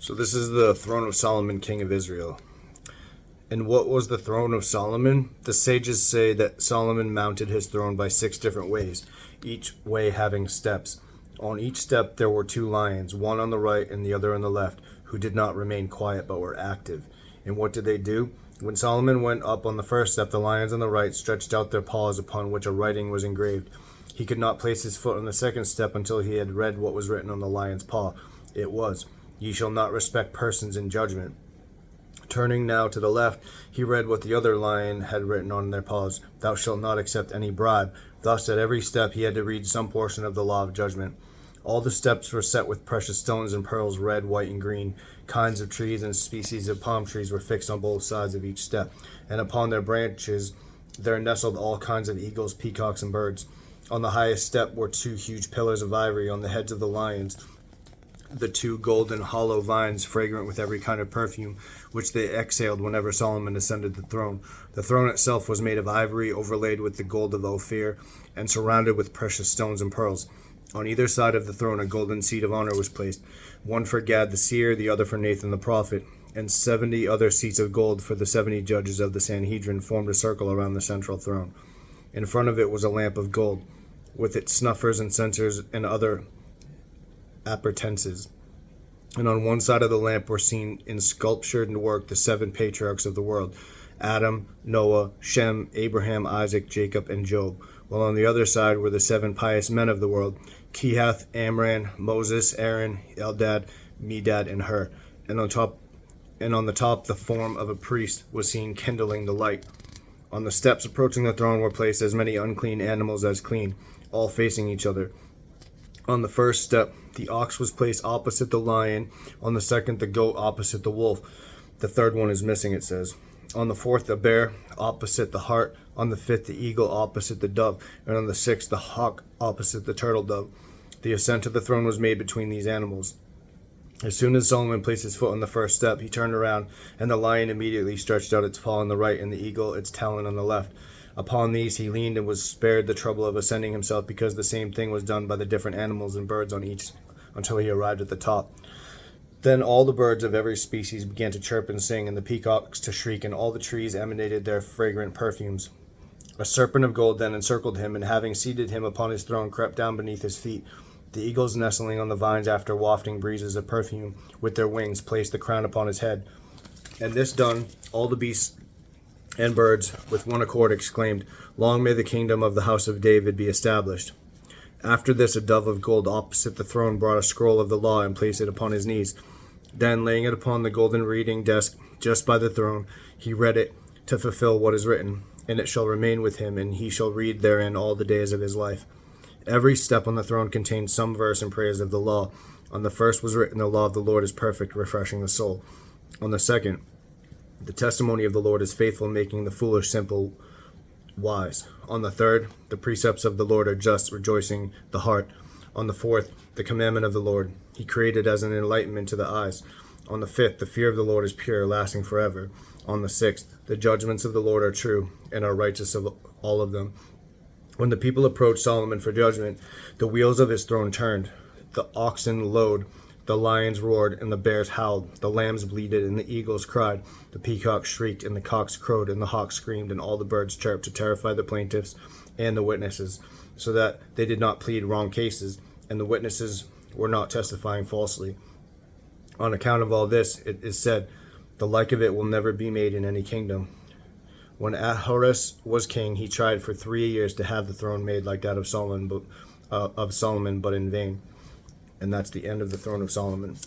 So this is the throne of Solomon, king of Israel. And what was the throne of Solomon? The sages say that Solomon mounted his throne by 6 different ways, each way having steps. On each step there were 2 lions, one on the right and the other on the left, who did not remain quiet but were active. And what did they do? When Solomon went up on the first step, the lions on the right stretched out their paws upon which a writing was engraved. He could not place his foot on the second step until he had read what was written on the lion's paw. It was, "Ye shall not respect persons in judgment." Turning now to the left, he read what the other lion had written on their paws. "Thou shalt not accept any bribe." Thus, at every step, he had to read some portion of the law of judgment. All the steps were set with precious stones and pearls, red, white, and green. Kinds of trees and species of palm trees were fixed on both sides of each step, and upon their branches there nestled all kinds of eagles, peacocks, and birds. On the highest step were 2 huge pillars of ivory on the heads of the lions, the 2 golden hollow vines, fragrant with every kind of perfume, which they exhaled whenever Solomon ascended the throne. The throne itself was made of ivory, overlaid with the gold of Ophir, and surrounded with precious stones and pearls. On either side of the throne a golden seat of honor was placed, one for Gad the seer, the other for Nathan the prophet, and 70 other seats of gold for the 70 judges of the Sanhedrin formed a circle around the central throne. In front of it was a lamp of gold, with its snuffers and censers and other appurtenances. And on one side of the lamp were seen in sculptured work the 7 patriarchs of the world, Adam, Noah, Shem, Abraham, Isaac, Jacob, and Job, while on the other side were the 7 pious men of the world, Kehath, Amram, Moses, Aaron, Eldad, Medad, and Hur. And on the top the form of a priest was seen kindling the light. On the steps approaching the throne were placed as many unclean animals as clean, all facing each other. On the first step, the ox was placed opposite the lion. On the second, the goat opposite the wolf. The third one is missing, it says. On the fourth, the bear opposite the hart. On the fifth, the eagle opposite the dove. And on the sixth, the hawk opposite the turtle dove. The ascent to the throne was made between these animals. As soon as Solomon placed his foot on the first step, he turned around, and the lion immediately stretched out its paw on the right, and the eagle its talon on the left. Upon these he leaned and was spared the trouble of ascending himself, because the same thing was done by the different animals and birds on each, until he arrived at the top. Then all the birds of every species began to chirp and sing, and the peacocks to shriek, and all the trees emanated their fragrant perfumes. A serpent of gold then encircled him, and having seated him upon his throne, crept down beneath his feet. The eagles nestling on the vines after wafting breezes of perfume with their wings placed the crown upon his head. And this done, all the beasts and birds with one accord exclaimed, "Long may the kingdom of the house of David be established." After this, a dove of gold opposite the throne brought a scroll of the law and placed it upon his knees. Then, laying it upon the golden reading desk just by the throne, he read it to fulfill what is written, and it shall remain with him, and he shall read therein all the days of his life. Every step on the throne contained some verse in praise of the law. On the first was written, "The law of the Lord is perfect, refreshing the soul." On the second, "The testimony of the Lord is faithful, making the foolish simple wise." On the third, "The precepts of the Lord are just, rejoicing the heart." On the fourth, "The commandment of the Lord, he created as an enlightenment to the eyes." On the fifth, "The fear of the Lord is pure, lasting forever." On the sixth, "The judgments of the Lord are true, and are righteous of all of them." When the people approached Solomon for judgment, the wheels of his throne turned. The oxen lowed, the lions roared, and the bears howled. The lambs bleated, and the eagles cried. The peacocks shrieked, and the cocks crowed, and the hawks screamed, and all the birds chirped to terrify the plaintiffs and the witnesses, so that they did not plead wrong cases, and the witnesses were not testifying falsely. On account of all this, it is said, "The like of it will never be made in any kingdom." When Ahasuerus was king, he tried for 3 years to have the throne made like that of Solomon, but in vain. And that's the end of the throne of Solomon.